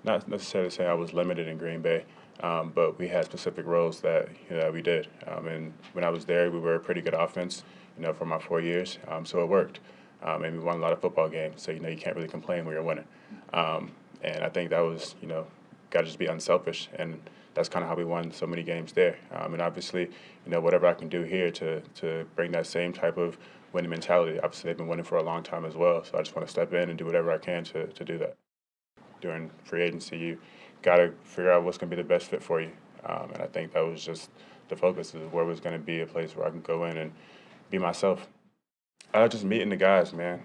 Not necessarily say I was limited in Green Bay, but we had specific roles that we did. And when I was there, we were a pretty good offense, for my 4 years. So it worked, and we won a lot of football games. So you can't really complain when you're winning. And I think that was got to just be unselfish, and that's kind of how we won so many games there. And obviously, whatever I can do here to bring that same type of winning mentality. Obviously, they've been winning for a long time as well. So I just want to step in and do whatever I can to do that. During free agency, you got to figure out what's going to be the best fit for you. And I think that was just the focus, is where was going to be a place where I can go in and be myself. Just meeting the guys, man.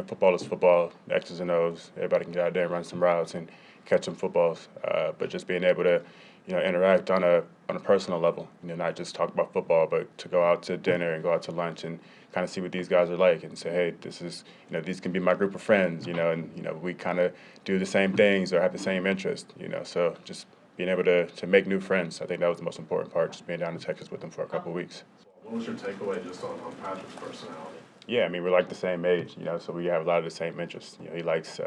Football is football, X's and O's. Everybody can get out there and run some routes and catch some footballs. But just being able to, interact on a personal level. Not just talk about football, but to go out to dinner and go out to lunch and kind of see what these guys are like and say, hey, this is, these can be my group of friends, and we kind of do the same things or have the same interest. So just being able to make new friends, I think that was the most important part. Just being down in Texas with them for a couple of weeks. What was your takeaway just on Patrick's personality? Yeah, I mean, we're like the same age, so we have a lot of the same interests. He likes,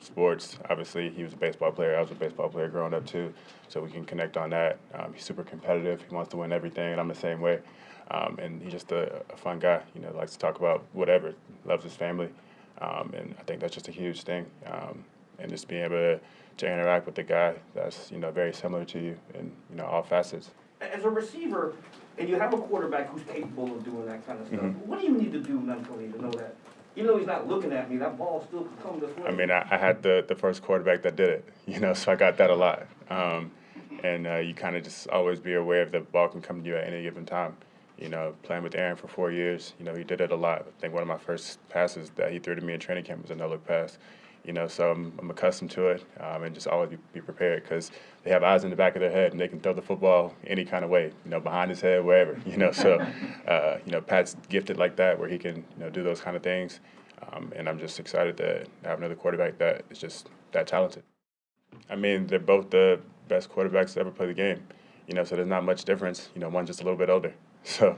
sports. Obviously, he was a baseball player. I was a baseball player growing up, too, so we can connect on that. He's super competitive. He wants to win everything, and I'm the same way. And he's just a fun guy, likes to talk about whatever, loves his family. And I think that's just a huge thing. And just being able to interact with a guy that's, very similar to you in, all facets. As a receiver, and you have a quarterback who's capable of doing that kind of stuff, what do you need to do mentally to know that, even though he's not looking at me, that ball still can come this way? I mean, I had the first quarterback that did it, so I got that a lot. And you kind of just always be aware of the ball can come to you at any given time. Playing with Aaron for 4 years, he did it a lot. I think one of my first passes that he threw to me in training camp was a no-look pass. So I'm accustomed to it, and just always be prepared, because they have eyes in the back of their head and they can throw the football any kind of way, behind his head, wherever, So, Pat's gifted like that, where he can, do those kind of things. And I'm just excited to have another quarterback that is just that talented. I mean, they're both the best quarterbacks to ever play the game, so there's not much difference. One's just a little bit older, so.